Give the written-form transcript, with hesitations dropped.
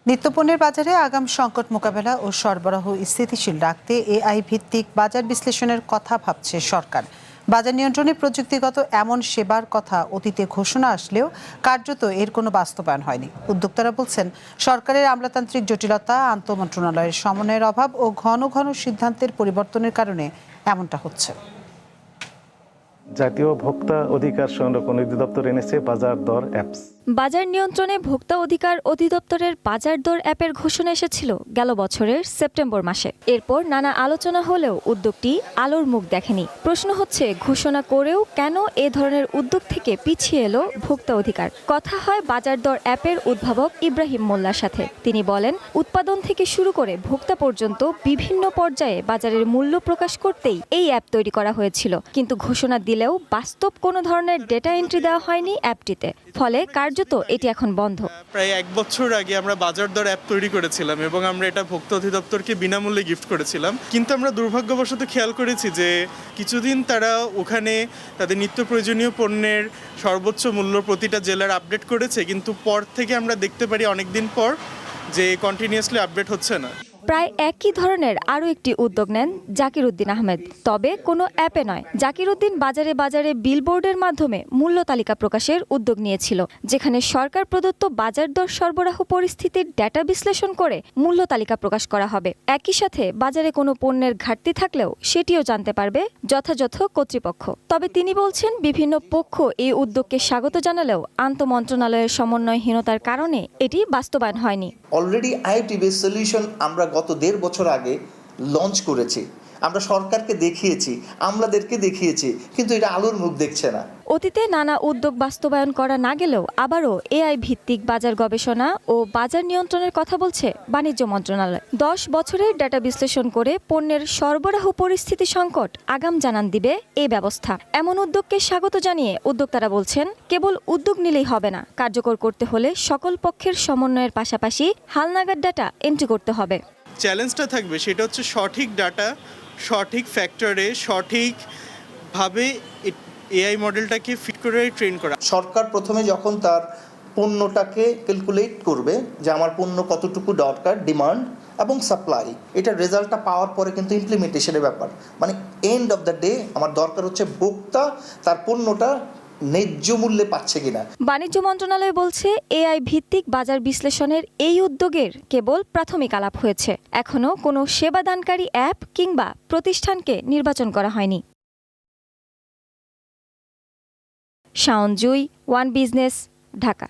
নিত্যপণ্যের বাজারে আগাম সংকট মোকাবেলা ও সরবরাহ স্থিতিশীল রাখতে এআই ভিত্তিক বাজার বিশ্লেষণের কথা ভাবছে সরকার। বাজার নিয়ন্ত্রণে প্রযুক্তিগত এমন সেবার কথা অতীতে ঘোষণা আসলেও কার্যত এর কোনো বাস্তবায়ন হয়নি। উদ্যোক্তারা বলছেন, সরকারের আমলাতান্ত্রিক জটিলতা, আন্তঃমন্ত্রণালয়ের সমন্বয়ের অভাব ও ঘন ঘন সিদ্ধান্তের পরিবর্তনের কারণে এমনটা হচ্ছে। জাতীয় ভোক্তা অধিকার সংরক্ষণ অধিদপ্তর এনেছে বাজার দর অ্যাপস। বাজার নিয়ন্ত্রণে ভোক্তা অধিকার অধিদপ্তরের বাজার দর অ্যাপের ঘোষণা এসেছিল গেল বছরের সেপ্টেম্বর মাসে। এরপর নানা আলোচনা হলেও উদ্যোগটি আলোর মুখ দেখেনি। প্রশ্ন হচ্ছে, ঘোষণা করেও কেন এ ধরনের উদ্যোগ থেকে পিছিয়ে এলো ভোক্তা অধিকার? কথা হয় বাজার দর অ্যাপের উদ্ভাবক ইব্রাহিম মোল্লার সাথে। তিনি বলেন, উৎপাদন থেকে শুরু করে ভোক্তা পর্যন্ত বিভিন্ন পর্যায়ে বাজারের মূল্য প্রকাশ করতেই এই অ্যাপ তৈরি করা হয়েছিল, কিন্তু ঘোষণা দিলেও বাস্তব কোনো ধরনের ডেটা এন্ট্রি দেওয়া হয়নি অ্যাপটিতে। ফলে কার্যত এটি এখন বন্ধ। প্রায় 1 বছর আগে আমরা বাজার দর অ্যাপ তৈরি করেছিলাম এবং আমরা এটা ভোক্তা অধিদপ্তরকে বিনামূল্যে গিফট করেছিলাম। কিন্তু আমরা দুর্ভাগ্যবশত খেয়াল করেছি যে কিছুদিন তারা ওখানে তাদের নিত্য প্রয়োজনীয় পণ্যের সর্বোচ্চ মূল্য প্রতিটা জেলার আপডেট করেছে, কিন্তু পর থেকে আমরা দেখতে পারি অনেকদিন পর যে কন্টিনিউয়াসলি আপডেট হচ্ছে না। প্রায় একই ধরনের আরও একটি উদ্যোগ নেন জাকির উদ্দিন আহমেদ, তবে কোনো অ্যাপে নয়। জাকির উদ্দিন বাজারে বাজারে বিলবোর্ডের মাধ্যমে মূল্য তালিকা প্রকাশের উদ্যোগ নিয়েছিল, যেখানে সরকার প্রদত্ত বাজার দর সরবরাহ পরিস্থিতির ডেটা বিশ্লেষণ করে মূল্য তালিকা প্রকাশ করা হবে। একই সাথে বাজারে কোনো পণ্যের ঘাটতি থাকলেও সেটিও জানতে পারবে যথাযথ কর্তৃপক্ষ। তবে তিনি বলছেন, বিভিন্ন পক্ষ এই উদ্যোগকে স্বাগত জানালেও আন্তঃমন্ত্রণালয়ের সমন্বয়হীনতার কারণে এটি বাস্তবায়ন হয়নি। অলরেডি আইওটি বেস সলিউশন আমরা গত 1.5 বছর আগে লঞ্চ করেছি, আমরা সরকারকে দেখিয়েছি, আমলাদেরকে দেখিয়েছি, কিন্তু এটা আলোর মুখ দেখছে না। অতীতে নানা উদ্যোগ বাস্তবায়ন করা না গেলেও আবারও এআই ভিত্তিক বাজার গবেষণা ও বাজার নিয়ন্ত্রণের কথা বলছে বাণিজ্য মন্ত্রণালয়। 10 বছরের ডেটা বিশ্লেষণ করে পণ্যের সরবরাহ পরিস্থিতি সংকট আগাম জানান দিবে এই ব্যবস্থা। এমন উদ্যোগকে স্বাগত জানিয়ে উদ্যোক্তারা বলছেন, কেবল উদ্যোগ নিলেই হবে না, কার্যকর করতে হলে সকল পক্ষের সমন্বয়ের পাশাপাশি হালনাগাদ ডাটা এন্ট্রি করতে হবে। চ্যালেঞ্জটা থাকবে সেটা হচ্ছে সঠিক ডাটা, সঠিক ফ্যাক্টরে, সঠিকভাবে এআই মডেলটাকে ফিট করে ট্রেন করা। সরকার প্রথমে যখন তার পণ্যটাকে ক্যালকুলেট করবে যে আমার পণ্য কতটুকু দরকার, ডিমান্ড এবং সাপ্লাই, এটার রেজাল্টটা পাওয়ার পরে কিন্তু ইমপ্লিমেন্টেশনের ব্যাপার, মানে এন্ড অফ দ্য ডে আমার দরকার হচ্ছে ভোক্তা তার পণ্যটা ন্যায্য মূল্যে পাচ্ছে কিনা। বাণিজ্য মন্ত্রণালয় বলছে, এআই ভিত্তিক বাজার বিশ্লেষণের এই উদ্যোগের কেবল প্রাথমিক আলাপ হয়েছে। এখনো কোনো সেবাদানকারী অ্যাপ কিংবা প্রতিষ্ঠানকে নির্বাচন করা হয়নি। শাওন জুই, ওয়ান বিজনেস, ঢাকা।